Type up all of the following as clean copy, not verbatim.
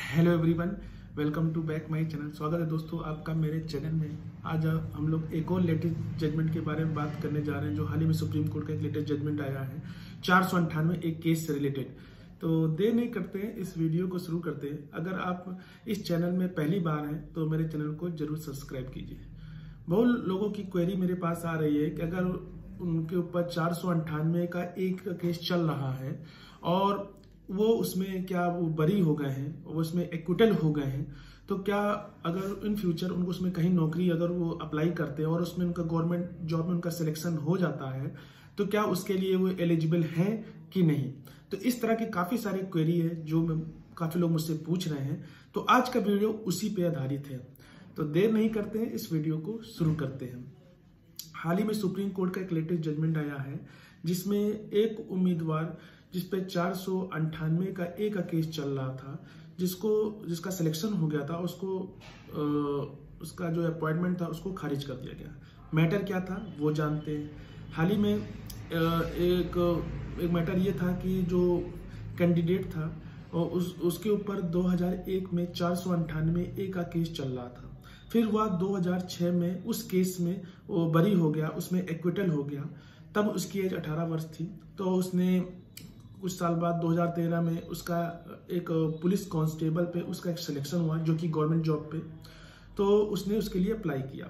Hello everyone, welcome to back my channel. स्वागत है दोस्तों आपका मेरे चैनल में। आज हम लोग एक और लेटेस्ट जजमेंट के बारे में बात करने जा रहे हैं जो हाल ही में सुप्रीम कोर्ट का एक लेटेस्ट जजमेंट आया है 498 एक केस से रिलेटेड। तो देर नहीं करते हैं, इस वीडियो को शुरू करते हैं। अगर आप इस चैनल में पहली बार हैं तो मेरे चैनल को जरूर सब्सक्राइब कीजिए। बहुत लोगों की क्वेरी मेरे पास आ रही है कि अगर उनके ऊपर 498 का एक केस चल रहा है और वो उसमें क्या वो बरी हो गए हैं, वो उसमें एक्विटल हो गए हैं, तो क्या अगर इन फ्यूचर उनको उसमें कहीं नौकरी अगर वो अप्लाई करते हैं और उसमें उनका गवर्नमेंट जॉब में उनका सिलेक्शन हो जाता है तो क्या उसके लिए वो एलिजिबल है कि नहीं। तो इस तरह की काफी सारी क्वेरी है जो काफी लोग मुझसे पूछ रहे हैं। तो आज का वीडियो उसी पे आधारित है। तो देर नहीं करते हैं, इस वीडियो को शुरू करते हैं। हाल ही में सुप्रीम कोर्ट का एक लेटेस्ट जजमेंट आया है जिसमें एक उम्मीदवार जिसपे 498 का एक केस चल रहा था, जिसका सिलेक्शन हो गया था, उसका जो अपॉइंटमेंट था उसको खारिज कर दिया गया। मैटर क्या था वो जानते हैं। हाल ही में एक मैटर ये था कि जो कैंडिडेट था और उसके ऊपर 2001 में 498 ए का केस चल रहा था। फिर वह 2006 में उस केस में वो बरी हो गया, उसमें एक्विटल हो गया। तब उसकी एज 18 वर्ष थी। तो उसने कुछ साल बाद 2013 में उसका एक पुलिस कांस्टेबल पे उसका एक सिलेक्शन हुआ जो कि गवर्नमेंट जॉब पे। तो उसने उसके लिए अप्लाई किया।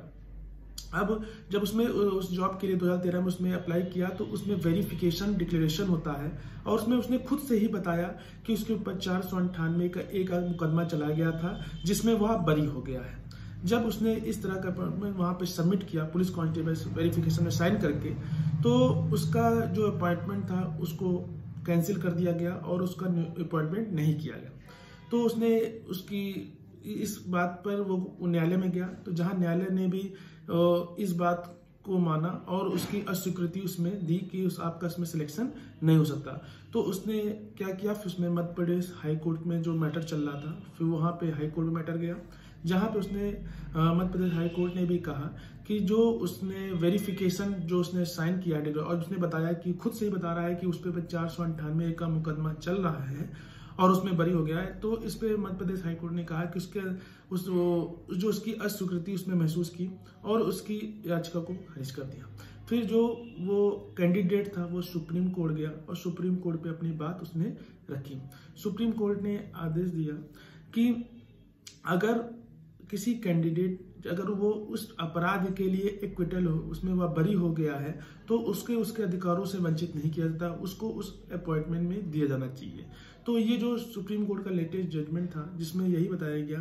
अब जब उसमें उस जॉब के लिए 2013 में उसमें अप्लाई किया तो उसमें वेरिफिकेशन डिक्लेरेशन होता है और उसमें उसने खुद से ही बताया कि उसके ऊपर 498 का एक मुकदमा चला गया था जिसमें वह बरी हो गया है। जब उसने इस तरह का अपॉइंटमेंट वहां पे सबमिट किया पुलिस कांस्टेबल वेरिफिकेशन में साइन करके, तो उसका जो अपॉइंटमेंट था उसको कैंसिल कर दिया गया और उसका अपॉइंटमेंट नहीं किया गया। तो उसने उसकी इस बात पर वो न्यायालय में गया, तो जहां न्यायालय ने भी इस बात को माना और उसकी अस्वीकृति उसमें दी कि आपका इसमें सिलेक्शन नहीं हो सकता। तो उसने क्या किया, फिर उसमें मध्य प्रदेश हाई कोर्ट में जो मैटर चल रहा था, फिर वहां पे हाई कोर्ट में मैटर गया, जहां पे उसने मध्य प्रदेश हाई कोर्ट ने भी कहा कि जो उसने वेरिफिकेशन जो उसने साइन किया और उसने बताया कि खुद से ही बता रहा है कि उस पर 498 का मुकदमा चल रहा है और उसमें बरी हो गया है। तो इस पे मध्य प्रदेश हाई कोर्ट ने कहा कि जो उसकी अस्वीकृति उसने महसूस की और उसकी याचिका को खारिज कर दिया। फिर जो वो कैंडिडेट था वो सुप्रीम कोर्ट गया और सुप्रीम कोर्ट पे अपनी बात उसने रखी। सुप्रीम कोर्ट ने आदेश दिया कि अगर किसी कैंडिडेट अगर वो उस अपराध के लिए एक्विटल हो, उसमें वह बरी हो गया है, तो उसके अधिकारों से वंचित नहीं किया जाता, उसको उस अपॉइंटमेंट में दिया जाना चाहिए। तो ये जो सुप्रीम कोर्ट का लेटेस्ट जजमेंट था जिसमें यही बताया गया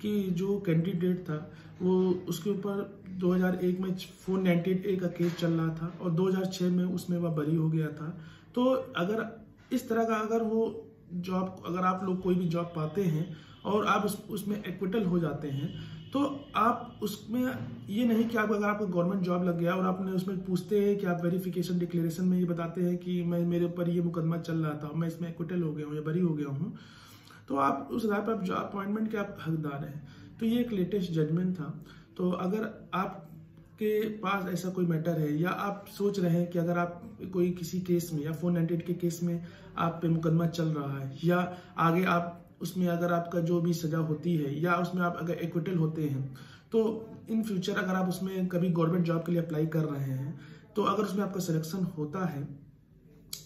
कि जो कैंडिडेट था वो उसके ऊपर 2001 में 498 का केस चल रहा था और 2006 में उसमें वह बरी हो गया था। तो अगर इस तरह का अगर वो जॉब अगर आप लोग कोई भी जॉब पाते हैं और आप उसमें एक्विटल हो जाते हैं तो आप उसमें ये नहीं कि अगर आपको गवर्नमेंट जॉब लग गया और आपने उसमें पूछते हैं कि आप वेरिफिकेशन डिक्लेरेशन में ये बताते हैं कि मेरे ऊपर ये मुकदमा चल रहा था, मैं इसमें एक्विटल हो गया हूँ या बरी हो गया हूँ, तो आप उस आधार पर जॉब अपॉइंटमेंट के आप हकदार हैं। तो ये एक लेटेस्ट जजमेंट था। तो अगर आपके पास ऐसा कोई मैटर है या आप सोच रहे हैं कि अगर आप कोई किसी केस में या 498 के केस में आप पे मुकदमा चल रहा है या आगे आप उसमें अगर आपका जो भी सजा होती है या उसमें आप अगर एक्विटल होते हैं, तो इन फ्यूचर अगर आप उसमें कभी गवर्नमेंट जॉब के लिए अप्लाई कर रहे हैं तो अगर उसमें आपका सिलेक्शन होता है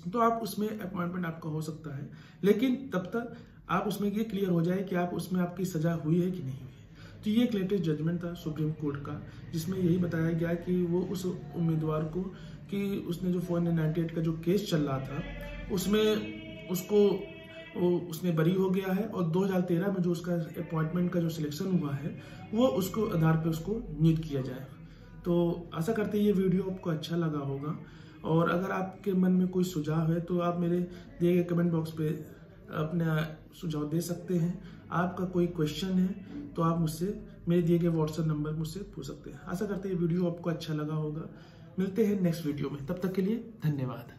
तो आप उसमें अपॉइंटमेंट आपका हो सकता है। लेकिन तब तक आप उसमें ये क्लियर हो जाए कि आप उसमें आपकी सजा हुई है कि नहीं हुई है। तो ये एक लेटेस्ट जजमेंट था सुप्रीम कोर्ट का जिसमें यही बताया गया कि वो उस उम्मीदवार को कि उसने जो 498 का जो केस चल रहा था उसमें उसने बरी हो गया है और 2013 में जो उसका अपॉइंटमेंट का जो सिलेक्शन हुआ है वो उसको आधार पे उसको नियुक्त किया जाए। तो आशा करते हैं ये वीडियो आपको अच्छा लगा होगा और अगर आपके मन में कोई सुझाव है तो आप मेरे दिए गए कमेंट बॉक्स पे अपने सुझाव दे सकते हैं। आपका कोई क्वेश्चन है तो आप मुझसे मेरे दिए गए व्हाट्सएप नंबर मुझसे पूछ सकते हैं। आशा करते हैं ये वीडियो आपको अच्छा लगा होगा। मिलते हैं नेक्स्ट वीडियो में, तब तक के लिए धन्यवाद।